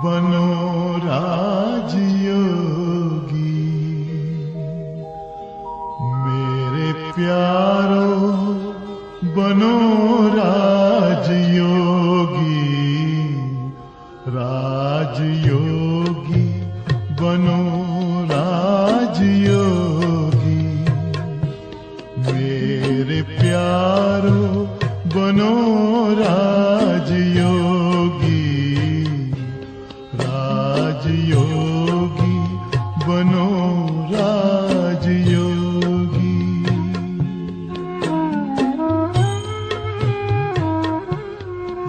बनो राजयोगी। मेरे प्यारो बनो राजयोगी, राजयोगी बनो राजयोगी। मेरे प्यारो बनो राजयोगी, राजयोगी बनो राजयोगी।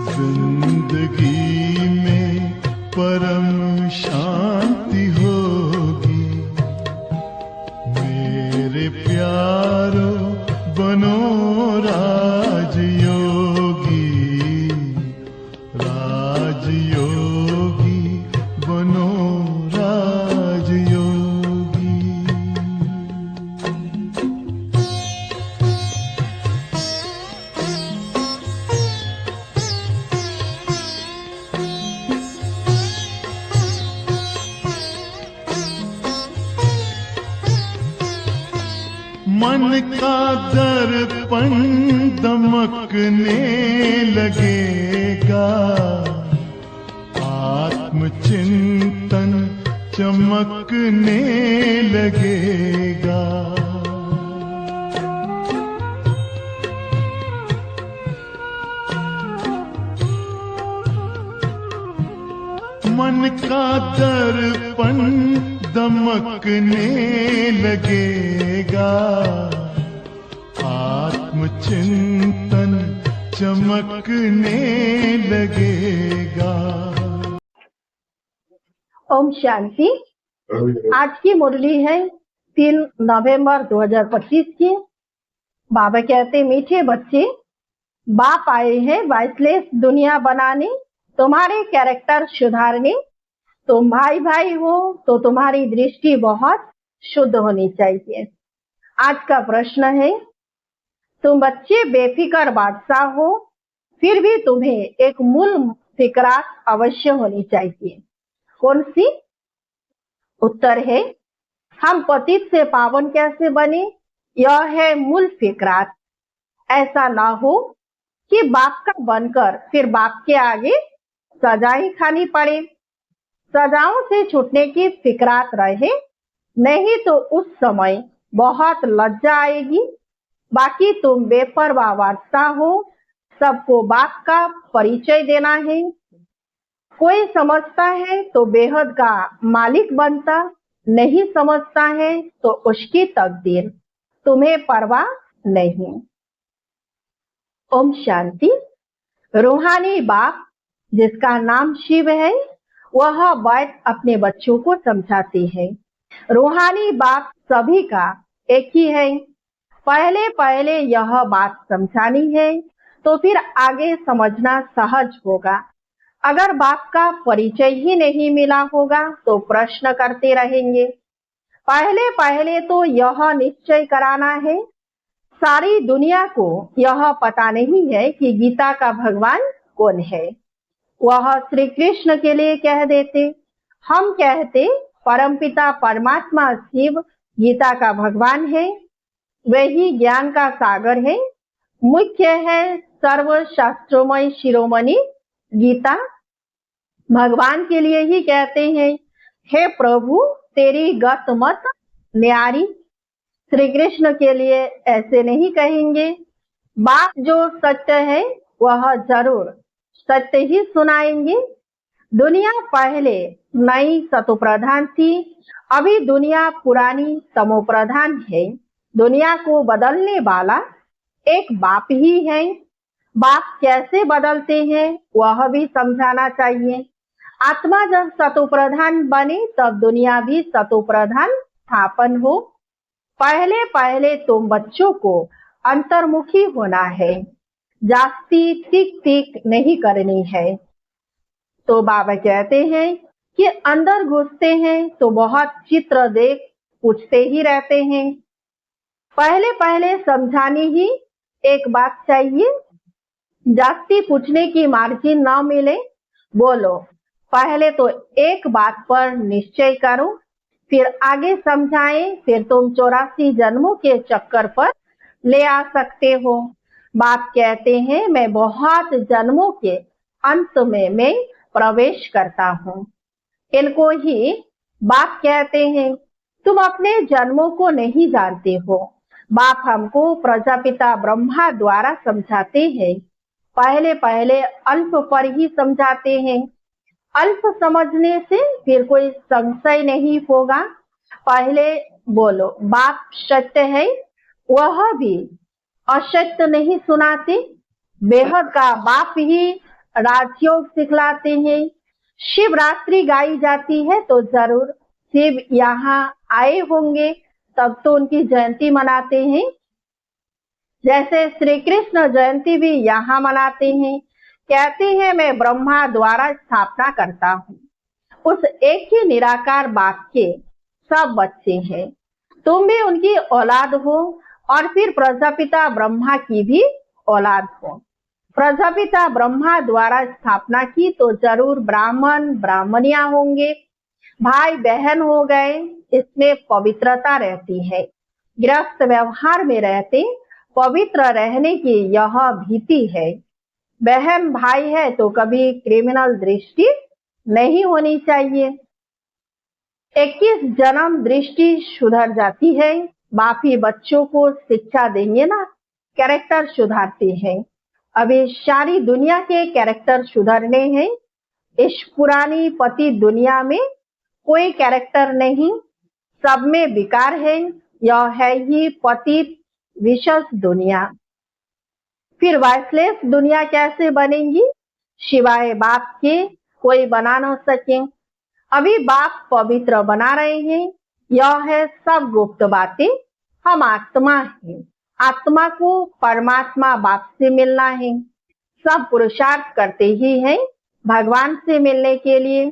जिंदगी में परम शांति होगी। मेरे प्यारो बनो राजयोगी, राजयोगी बनो राजयोगी। मन का दर्पण दमकने लगेगा, आत्मचिंतन चमकने लगेगा। मन का दर्पण दमकने लगेगा, आत्मचिंतन चमकने लगेगा। ओम शांति। आज की मुरली है 3 नवंबर 2025 की। बाबा कहते मीठे बच्चे, बाप आए हैं वाइसलेस दुनिया बनाने, तुम्हारे कैरेक्टर सुधारने। तुम भाई भाई हो तो तुम्हारी दृष्टि बहुत शुद्ध होनी चाहिए। आज का प्रश्न है, तुम बच्चे बेफिक्र बादशाह हो, फिर भी तुम्हें एक मूल फिक्रात अवश्य होनी चाहिए। कौन सी? उत्तर है, हम पतित से पावन कैसे बने, यह है मूल फिक्रात। ऐसा ना हो कि बाप का बनकर फिर बाप के आगे सजा ही खानी पड़े। सजाओं से छूटने की फिक्रात रहे, नहीं तो उस समय बहुत लज्जा आएगी। बाकी तुम बेपरवाह वार्ता हो, सबको बाप का परिचय देना है। कोई समझता है तो बेहद का मालिक बनता, नहीं समझता है तो उसकी तकदीर, तुम्हें परवाह नहीं। ओम शांति। रूहानी बाप जिसका नाम शिव है, वह बैठ अपने बच्चों को समझाते हैं। रूहानी बाप सभी का एक ही है। पहले पहले यह बात समझानी है तो फिर आगे समझना सहज होगा। अगर बाप का परिचय ही नहीं मिला होगा तो प्रश्न करते रहेंगे। पहले पहले तो यह निश्चय कराना है, सारी दुनिया को यह पता नहीं है कि गीता का भगवान कौन है। वह श्री कृष्ण के लिए कह देते, हम कहते परमपिता परमात्मा शिव गीता का भगवान है। वही ज्ञान का सागर है, मुख्य है सर्व शास्त्रोमय शिरोमणि गीता। भगवान के लिए ही कहते हैं, हे प्रभु तेरी गत मत न्यारी। श्री कृष्ण के लिए ऐसे नहीं कहेंगे। बाप जो सत्य है वह जरूर सत्य ही सुनाएंगे। दुनिया पहले नई सतोप्रधान थी, अभी दुनिया पुरानी तमोप्रधान है। दुनिया को बदलने वाला एक बाप ही है। बाप कैसे बदलते हैं वह भी समझाना चाहिए। आत्मा जब सतोप्रधान बने तब दुनिया भी सतोप्रधान स्थापन हो। पहले पहले तुम बच्चों को अंतर्मुखी होना है, जास्ती टिक टिक नहीं करनी है। तो बाबा कहते हैं कि अंदर घुसते हैं तो बहुत चित्र देख पूछते ही रहते हैं। पहले पहले समझानी ही एक बात चाहिए, जास्ती पूछने की मार्जिन ना मिले, बोलो पहले तो एक बात पर निश्चय करो, फिर आगे समझाएं, फिर तुम 84 जन्मों के चक्कर पर ले आ सकते हो। बाप कहते हैं मैं बहुत जन्मों के अंत में मैं प्रवेश करता हूँ। इनको ही बाप कहते हैं तुम अपने जन्मों को नहीं जानते हो। बाप हमको प्रजापिता ब्रह्मा द्वारा समझाते हैं। पहले पहले अल्प पर ही समझाते हैं। अल्प समझने से फिर कोई संशय नहीं होगा। पहले बोलो बाप सत्य है, वह भी असत्य नहीं सुनाते। बेहद का बाप ही राजयोग सिखलाते हैं। शिवरात्रि गाई जाती है तो जरूर शिव यहाँ आए होंगे, तब तो उनकी जयंती मनाते हैं। जैसे श्री कृष्ण जयंती भी यहाँ मनाते हैं। कहते हैं मैं ब्रह्मा द्वारा स्थापना करता हूँ। उस एक ही निराकार बाप के सब बच्चे हैं। तुम भी उनकी औलाद हो और फिर प्रजापिता ब्रह्मा की भी औलाद हो। प्रजापिता ब्रह्मा द्वारा स्थापना की तो जरूर ब्राह्मण ब्राह्मणिया होंगे, भाई बहन हो गए। इसमें पवित्रता रहती है। गृहस्थ व्यवहार में रहते पवित्र रहने की यह भीति है। बहन भाई है तो कभी क्रिमिनल दृष्टि नहीं होनी चाहिए। 21 जन्म दृष्टि सुधर जाती है। बाप ही बच्चों को शिक्षा देंगे ना, कैरेक्टर सुधारते हैं। अभी सारी दुनिया के कैरेक्टर सुधरने हैं। इस पुरानी पति दुनिया में कोई कैरेक्टर नहीं, सब में विकार है। यह है ही पतित विशेष दुनिया। फिर वाइसलेस दुनिया कैसे बनेगी? सिवाय बाप के कोई बना न सके। अभी बाप पवित्र बना रहे हैं। यह है सब गुप्त बातें। हम आत्मा हैं। आत्मा को परमात्मा बाप से मिलना है। सब पुरुषार्थ करते ही हैं भगवान से मिलने के लिए।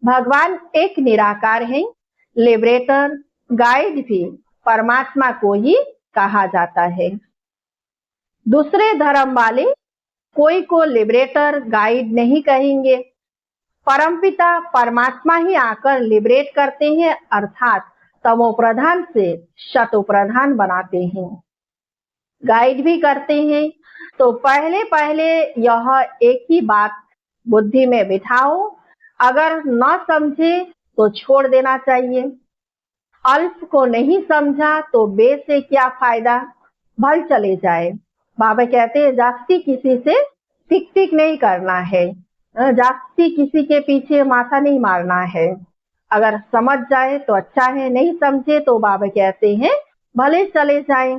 भगवान एक निराकार है। लिबरेटर गाइड भी परमात्मा को ही कहा जाता है। दूसरे धर्म वाले कोई को लिबरेटर गाइड नहीं कहेंगे। परमपिता परमात्मा ही आकर लिबरेट करते हैं, अर्थात तमो प्रधान से शतो प्रधान बनाते हैं, गाइड भी करते हैं। तो पहले पहले यह एक ही बात बुद्धि में बिठाओ। अगर न समझे तो छोड़ देना चाहिए। अल्प को नहीं समझा तो बे से क्या फायदा, भल चले जाए। बाबा कहते हैं जास्ती किसी से टिक टिक नहीं करना है, जास्ती किसी के पीछे माथा नहीं मारना है। अगर समझ जाए तो अच्छा है, नहीं समझे तो बाबा कहते हैं भले चले जाए।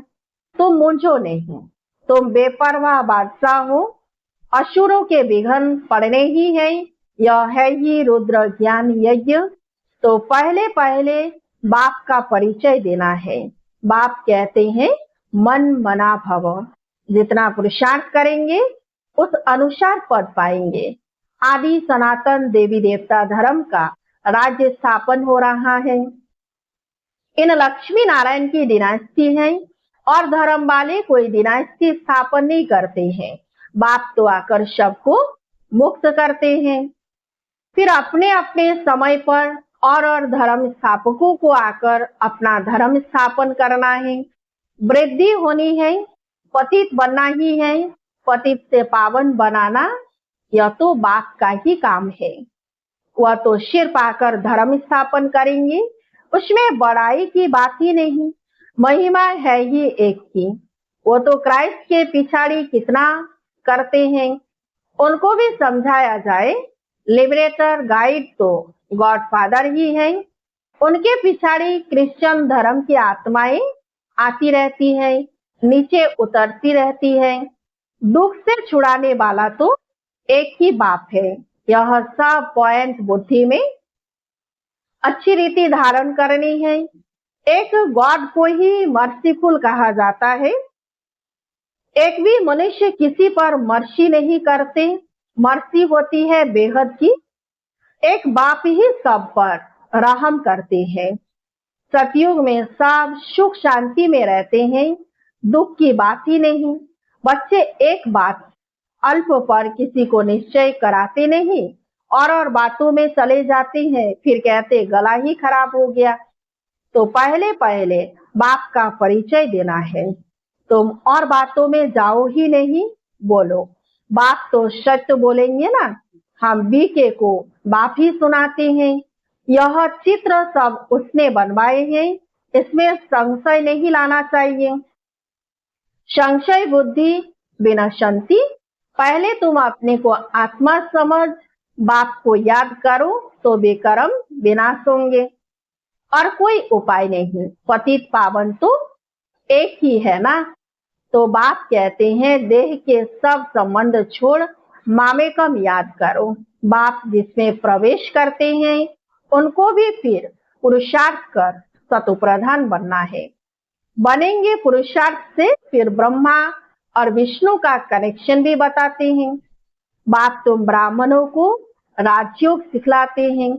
तुम मूंझो नहीं, तुम बेपरवाह बादशाह हो। असुरों के विघ्न पड़ने ही है। यह है ही रुद्र ज्ञान यज्ञ। तो पहले पहले बाप का परिचय देना है। बाप कहते हैं मन मना भव। जितना पुरुषार्थ करेंगे उस अनुसार पद पाएंगे। आदि सनातन देवी देवता धर्म का राज्य स्थापन हो रहा है। इन लक्ष्मी नारायण की डिनास्टी है और धर्म वाले कोई डिनास्टी स्थापन नहीं करते हैं। बाप तो आकर सबको मुक्त करते हैं। फिर अपने अपने समय पर और धर्म स्थापकों को आकर अपना धर्म स्थापन करना है। वृद्धि होनी है, पतित बनना ही है। पतित से पावन बनाना यह तो बाप का ही काम है। वह तो सिर पाकर धर्म स्थापन करेंगे, उसमें बड़ाई की बात ही नहीं। महिमा है ही एक की। वो तो क्राइस्ट के पिछाड़ी कितना करते हैं, उनको भी समझाया जाए। लिबरेटर गाइड तो गॉड फादर ही है। उनके पिछाड़ी क्रिश्चियन धर्म की आत्माएं आती रहती है, नीचे उतरती रहती है। दुख से छुड़ाने वाला तो एक ही बाप है। यह सब पॉइंट बुद्धि में अच्छी रीति धारण करनी है। एक गॉड को ही मर्सीफुल कहा जाता है। एक भी मनुष्य किसी पर मर्सी नहीं करते। मर्सी होती है बेहद की। एक बाप ही सब पर रहम करते हैं। सतयुग में सब सुख शांति में रहते हैं, दुख की बात ही नहीं। बच्चे एक बात अल्प पर किसी को निश्चय कराते नहीं और बातों में चले जाते हैं, फिर कहते गला ही खराब हो गया। तो पहले पहले बाप का परिचय देना है। तुम और बातों में जाओ ही नहीं, बोलो। बाप तो सत्य बोलेंगे ना। हम बीके को बाप ही सुनाते हैं। यह चित्र सब उसने बनवाए हैं, इसमें संशय नहीं लाना चाहिए। संशय बुद्धि विनशंति। पहले तुम अपने को आत्मा समझ बाप को याद करो तो बेकर्म विनाश होंगे, और कोई उपाय नहीं। पतित पावन तो एक ही है ना। तो बाप कहते हैं देह के सब संबंध छोड़ मामेकम याद करो। बाप जिसमें प्रवेश करते हैं उनको भी फिर पुरुषार्थ कर सतोप्रधान बनना है। बनेंगे पुरुषार्थ से फिर ब्रह्मा और विष्णु का कनेक्शन भी बताते हैं। बाप तुम ब्राह्मणों को राजयोग सिखलाते हैं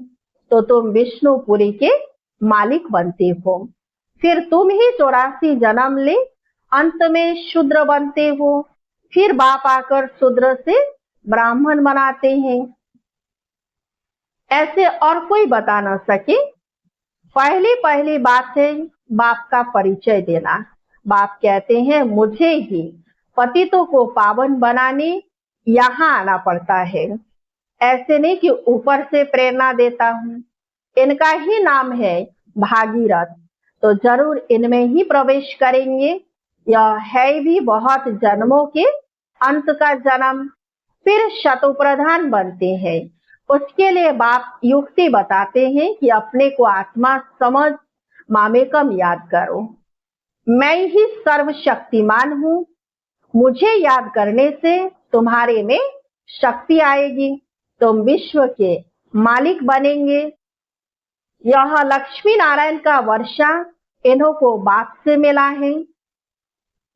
तो तुम विष्णुपुरी के मालिक बनते हो। फिर तुम ही 84 जन्म ले अंत में शूद्र बनते हो। फिर बाप आकर शूद्र से ब्राह्मण बनाते हैं। ऐसे और कोई बता न सके। पहली पहली बात है बाप का परिचय देना। बाप कहते हैं मुझे ही पतितों को पावन बनाने यहाँ आना पड़ता है। ऐसे नहीं कि ऊपर से प्रेरणा देता हूँ। इनका ही नाम है भागीरथ, तो जरूर इनमें ही प्रवेश करेंगे। यह है भी बहुत जन्मों के अंत का जन्म। फिर शतोप्रधान बनते हैं। उसके लिए बाप युक्ति बताते हैं कि अपने को आत्मा समझ मामेकम याद करो। मैं ही सर्वशक्तिमान हूँ। मुझे याद करने से तुम्हारे में शक्ति आएगी, तुम विश्व के मालिक बनेंगे। यह लक्ष्मी नारायण का वर्षा इन्हों को बाप से मिला है।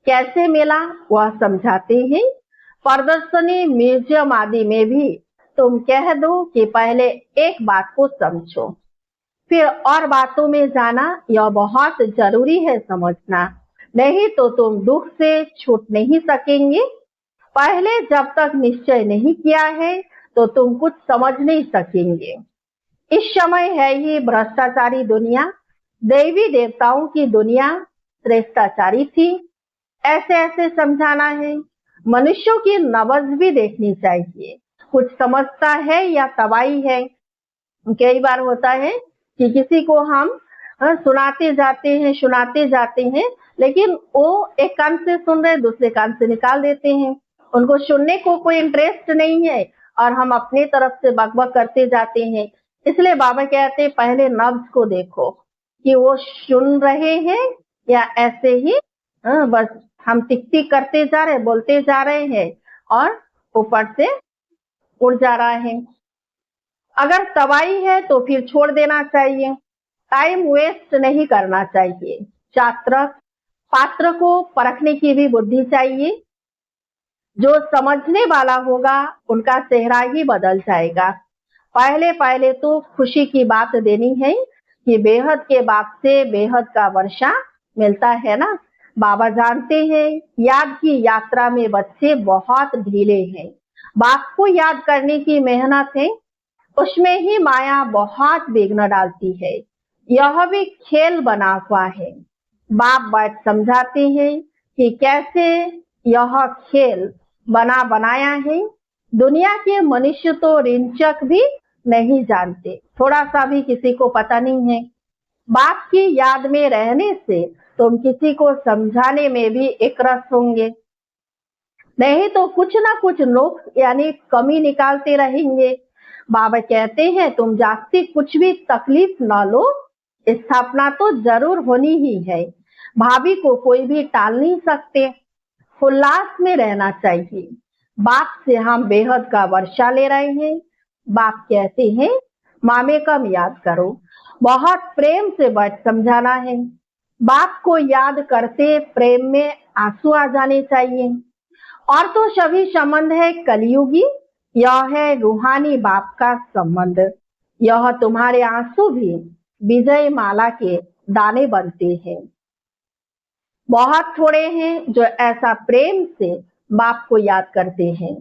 कैसे मिला वह समझाते हैं। प्रदर्शनी म्यूजियम आदि में भी तुम कह दो कि पहले एक बात को समझो, फिर और बातों में जाना। यह बहुत जरूरी है समझना, नहीं तो तुम दुख से छूट नहीं सकेंगे। पहले जब तक निश्चय नहीं किया है तो तुम कुछ समझ नहीं सकेंगे। इस समय है ये भ्रष्टाचारी दुनिया। देवी देवताओं की दुनिया श्रेष्ठाचारी थी। ऐसे ऐसे समझाना है। मनुष्यों की नब्ज भी देखनी चाहिए, कुछ समझता है या तबाही है। कई बार होता है कि किसी को हम सुनाते जाते हैं, लेकिन वो एक कान से सुन रहे दूसरे कान से निकाल देते हैं। उनको सुनने को कोई इंटरेस्ट नहीं है और हम अपनी तरफ से बकबक करते जाते हैं। इसलिए बाबा कहते हैं पहले नब्ज को देखो कि वो सुन रहे हैं या ऐसे ही बस हम टिक टिक करते जा रहे, बोलते जा रहे हैं और ऊपर से उड़ जा रहा है। अगर तबाही है तो फिर छोड़ देना चाहिए। टाइम वेस्ट नहीं करना चाहिए। छात्र पात्र को परखने की भी बुद्धि चाहिए। जो समझने वाला होगा उनका चेहरा ही बदल जाएगा। पहले पहले तो खुशी की बात देनी है कि बेहद के बाप से बेहद का वर्षा मिलता है ना। बाबा जानते हैं याद की यात्रा में बच्चे बहुत ढीले हैं। बाप को याद करने की मेहनत है, उसमें ही माया बहुत विघ्न डालती है। यह भी खेल बना हुआ है। बाप बात समझाते हैं कि कैसे यह खेल बनाया है। दुनिया के मनुष्य तो रिंचक भी नहीं जानते, थोड़ा सा भी किसी को पता नहीं है। बाप की याद में रहने से तुम किसी को समझाने में भी एक रस होंगे, नहीं तो कुछ ना कुछ नुक्स यानी कमी निकालते रहेंगे। बाबा कहते हैं तुम जागती कुछ भी तकलीफ न लो, स्थापना तो जरूर होनी ही है। भाभी को कोई भी टाल नहीं सकते। उल्लास में रहना चाहिए। बाप से हम बेहद का वर्षा ले रहे हैं। बाप कहते हैं मामे कम याद करो। बहुत प्रेम से बात समझाना है। बाप को याद करते प्रेम में आंसू आ जाने चाहिए। और तो सभी संबंध है कलयुगी, यह है रूहानी बाप का संबंध। यह तुम्हारे आंसू भी विजय माला के दाने बनते हैं। बहुत थोड़े हैं जो ऐसा प्रेम से बाप को याद करते हैं।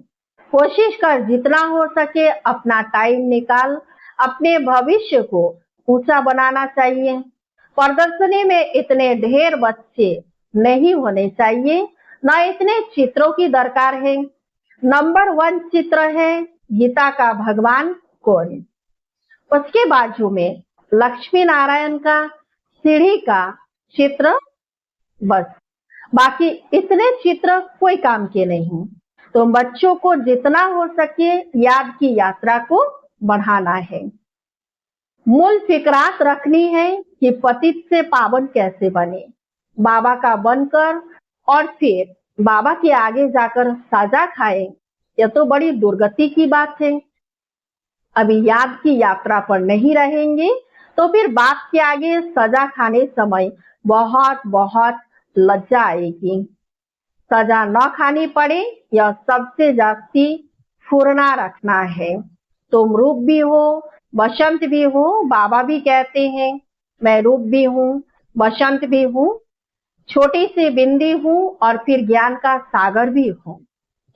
कोशिश कर जितना हो सके अपना टाइम निकाल अपने भविष्य को ऊंचा बनाना चाहिए। प्रदर्शनी में इतने ढेर बच्चे नहीं होने चाहिए, न इतने चित्रों की दरकार है। नंबर 1 चित्र है गीता का भगवान कौन, उसके बाजू में लक्ष्मी नारायण का सीढ़ी का चित्र, बस। बाकी इतने चित्र कोई काम के नहीं। तो बच्चों को जितना हो सके याद की यात्रा को बढ़ाना है। मूल फिक्रात रखनी है कि पतित से पावन कैसे बने, बाबा का बनकर और फिर बाबा के आगे जाकर साजा खाए। यह तो बड़ी दुर्गति की बात है। अभी याद की यात्रा पर नहीं रहेंगे तो फिर बाप के आगे सजा खाने समय बहुत बहुत लज्जा आएगी। सजा न खानी पड़े यह सबसे जास्ती फुरना रखना है। तुम रूप भी हो बसंत भी हो, बाबा भी कहते हैं मैं रूप भी हूँ बसंत भी हूँ, छोटी सी बिंदी हूँ और फिर ज्ञान का सागर भी हूँ।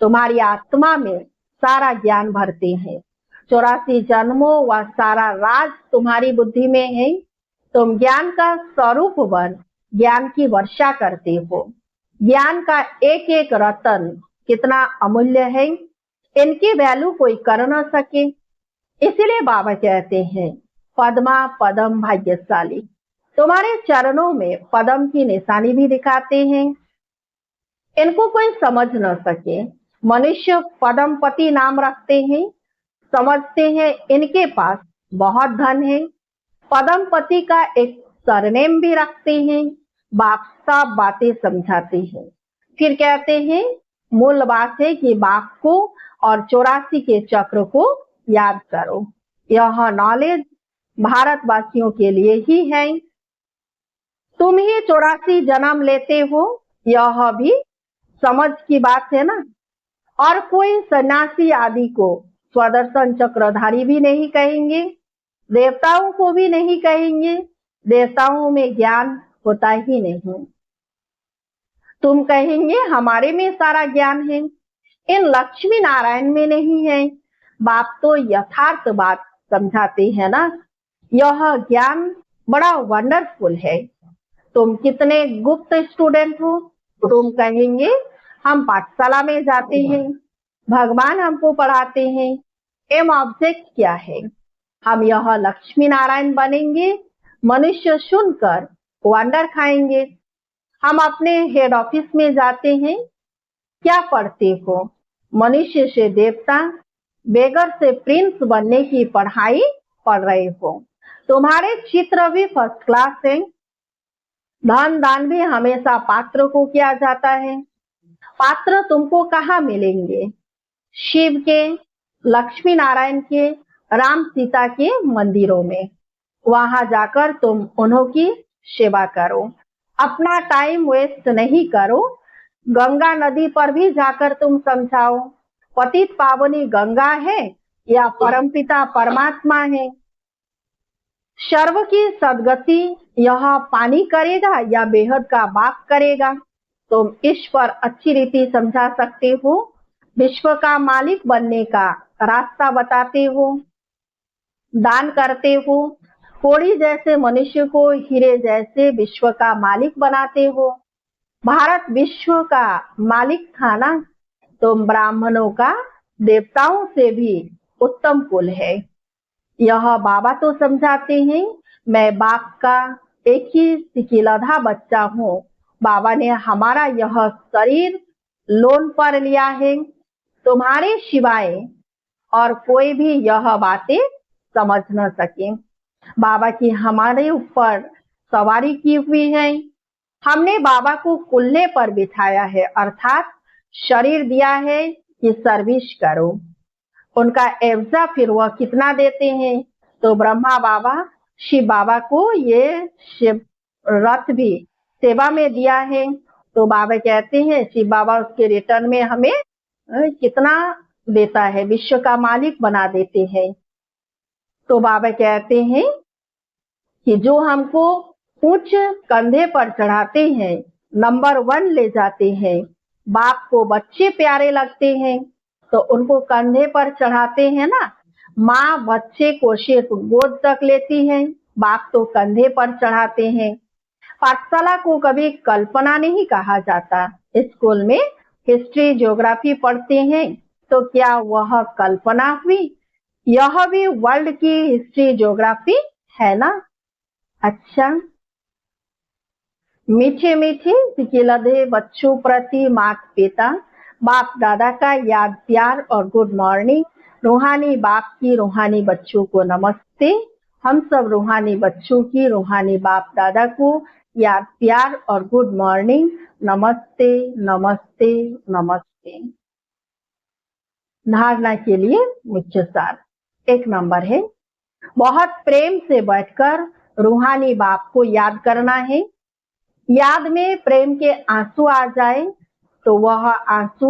तुम्हारी आत्मा में सारा ज्ञान भरते हैं। 84 जन्मों व सारा राज तुम्हारी बुद्धि में है। तुम ज्ञान का स्वरूप बन ज्ञान की वर्षा करते हो। ज्ञान का एक एक रतन कितना अमूल्य है, इनकी वैल्यू कोई कर न सके। इसीलिए बाबा कहते हैं पद्मा पदम भाग्यशाली। तुम्हारे चरणों में पदम की निशानी भी दिखाते हैं। इनको कोई समझ न सके। मनुष्य पदमपति नाम रखते हैं, समझते हैं इनके पास बहुत धन है। पदमपति का एक सरनेम भी रखते हैं। बाप सब बातें समझाते हैं, फिर कहते हैं मूल बात है कि बाप को और 84 के चक्र को याद करो। यह नॉलेज भारतवासियों के लिए ही है। तुम ही 84 जन्म लेते हो, यह भी समझ की बात है ना। और कोई सन्यासी आदि को स्वदर्शन चक्रधारी भी नहीं कहेंगे, देवताओं को भी नहीं कहेंगे। देवताओं में ज्ञान होता ही नहीं। तुम कहेंगे हमारे में सारा ज्ञान है, इन लक्ष्मी नारायण में नहीं है। बाप तो यथार्थ बात समझाते हैं ना। यह ज्ञान बड़ा वंडरफुल है। तुम कितने गुप्त स्टूडेंट हो। तुम कहेंगे हम पाठशाला में जाते हैं, भगवान हमको पढ़ाते हैं। एम ऑब्जेक्ट क्या है? हम यह लक्ष्मी नारायण बनेंगे। मनुष्य सुनकर वंडर खाएंगे। हम अपने हेड ऑफिस में जाते हैं, क्या पढ़ते हो? मनुष्य से देवता, बेगर से प्रिंस बनने की पढ़ाई पढ़ रहे हो। तुम्हारे चित्र भी फर्स्ट क्लास है। धन दान भी हमेशा पात्र को किया जाता है। पात्र तुमको कहाँ मिलेंगे? शिव के, लक्ष्मी नारायण के, राम सीता के मंदिरों में। वहां जाकर तुम उन्हों की सेवा करो। अपना टाइम वेस्ट नहीं करो। गंगा नदी पर भी जाकर तुम समझाओ पतित पावनी गंगा है या परमपिता परमात्मा है। सर्व की सदगति यह पानी करेगा या बेहद का बाप करेगा? तुम इस पर अच्छी रीति समझा सकते हो। विश्व का मालिक बनने का रास्ता बताते हो। दान करते हो। कोड़ी जैसे मनुष्य को हीरे जैसे विश्व का मालिक बनाते हो। भारत विश्व का मालिक था ना। तुम ब्राह्मणों का देवताओं से भी उत्तम कुल है। यह बाबा तो समझाते हैं मैं बाप का एक ही सिकिलधा बच्चा हूँ। बाबा ने हमारा यह शरीर लोन पर लिया है। तुम्हारे सिवाय और कोई भी यह बातें समझ न सके। बाबा की हमारे ऊपर सवारी की हुई है। हमने बाबा को कुल्ले पर बिठाया है, अर्थात शरीर दिया है कि सर्विस करो। उनका एवजा फिर वह कितना देते हैं? तो ब्रह्मा बाबा शिव बाबा को ये शिव रथ भी सेवा में दिया है। तो बाबा कहते हैं शिव बाबा उसके रिटर्न में हमें कितना देता है, विश्व का मालिक बना देते हैं। तो बाबा कहते हैं कि जो हमको ऊंच कंधे पर चढ़ाते हैं, नंबर 1 ले जाते हैं, बाप को बच्चे प्यारे लगते हैं, तो उनको कंधे पर चढ़ाते हैं ना। माँ बच्चे को सिर्फ गोद तक लेती है, बाप तो कंधे पर चढ़ाते हैं। पाठशाला को कभी कल्पना नहीं कहा जाता। स्कूल में हिस्ट्री ज्योग्राफी पढ़ते हैं तो क्या वह कल्पना हुई? यह भी वर्ल्ड की हिस्ट्री ज्योग्राफी है ना। अच्छा, मीठे मीठे सिकिलधे बच्चों प्रति माता पिता बाप दादा का याद प्यार और गुड मॉर्निंग। रूहानी बाप की रूहानी बच्चों को नमस्ते। हम सब रूहानी बच्चों की रूहानी बाप दादा को याद प्यार और गुड मॉर्निंग। नमस्ते नमस्ते नमस्ते। धारणा के लिए मुख्य सार 1 नंबर है, बहुत प्रेम से बैठकर रूहानी बाप को याद करना है। याद में प्रेम के आंसू आ जाए तो वह आंसू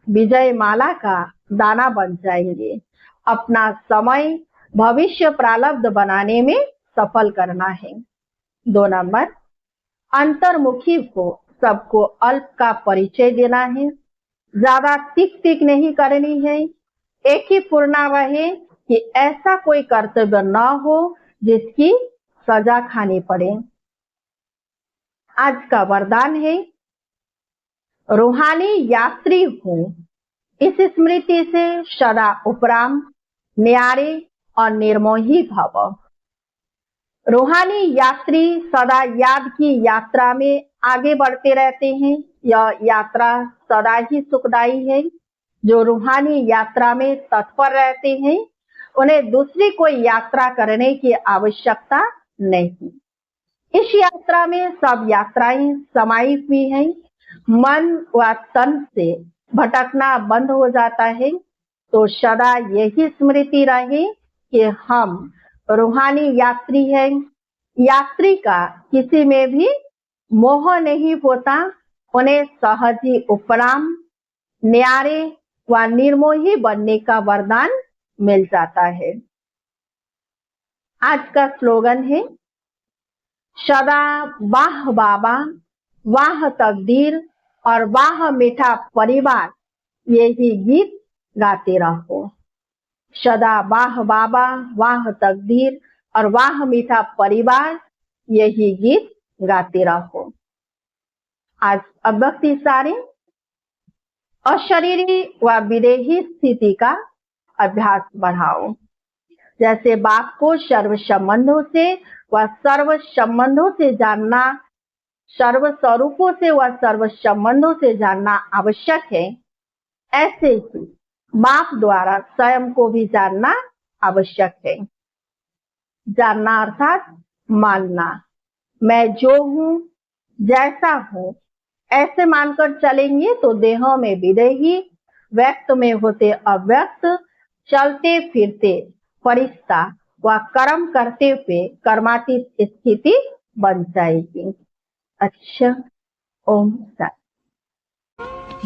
विजय माला का दाना बन जाएंगे। अपना समय भविष्य प्रारब्ध बनाने में सफल करना है। 2 नंबर, अंतर्मुखी को सबको अल्प का परिचय देना है। ज्यादा टिक टिक नहीं करनी है। एक ही पूर्णा रहे कि ऐसा कोई कर्तव्य न हो जिसकी सजा खानी पड़े। आज का वरदान है, रूहानी यात्री हूँ। इस स्मृति से सदा उपराम न्यारे और निर्मोही भव। रूहानी यात्री सदा याद की यात्रा में आगे बढ़ते रहते हैं। यह यात्रा सदा ही सुखदायी है। जो रूहानी यात्रा में तत्पर रहते हैं उन्हें दूसरी कोई यात्रा करने की आवश्यकता नहीं। इस यात्रा में सब यात्राएं समाई हुई हैं। मन व तन से भटकना बंद हो जाता है। तो सदा यही स्मृति रहे कि हम रूहानी यात्री हैं। यात्री का किसी में भी मोह नहीं होता। उन्हें सहज ही उपराम न्यारे व निर्मोही बनने का वरदान मिल जाता है। आज का स्लोगन है, सदा वाह बाबा, वाह तकदीर और वाह मीठा परिवार, यही गीत गाते रहो। सदा वाह बाबा, वाह तकदीर और वाह मीठा परिवार, यही गीत गाते रहो। आज अभक्ति सारे अशरीरी व विदेही स्थिति का अभ्यास बढ़ाओ। जैसे बाप को सर्व संबंधों से व सर्व संबंधों से जानना, सर्व स्वरूपों से व सर्व संबंधों से जानना आवश्यक है, ऐसे ही बाप द्वारा स्वयं को भी जानना आवश्यक है। जानना अर्थात मानना। मैं जो हूँ, जैसा हूँ, ऐसे मानकर चलेंगे तो देहों में विदेही, व्यक्त में होते अव्यक्त, चलते फिरते फरिश्ता व कर्म करते हुए कर्मातीत स्थिति बन जाएगी। अच्छा, ओम शांति।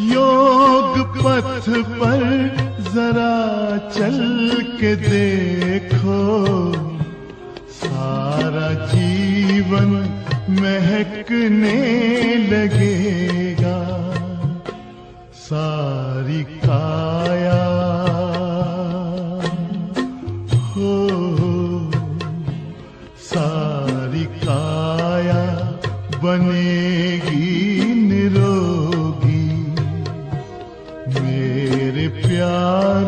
योग पथ पर जरा चल के देखो, सारा जीवन महकने लगेगा। सारी काया हो, सारी काया बनेगी निरोगी। मेरे प्यार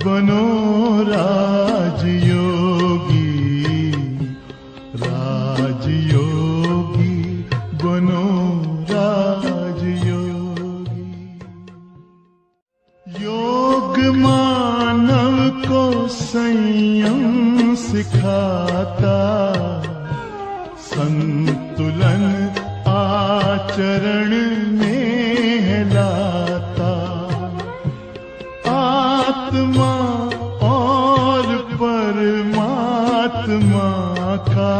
बनो राजयोगी, राजयोगी बनो राजयोगी। योग मानव को संयम सिखाता, संतुलन आचरण में लाता। आत्मा और परमात्मा का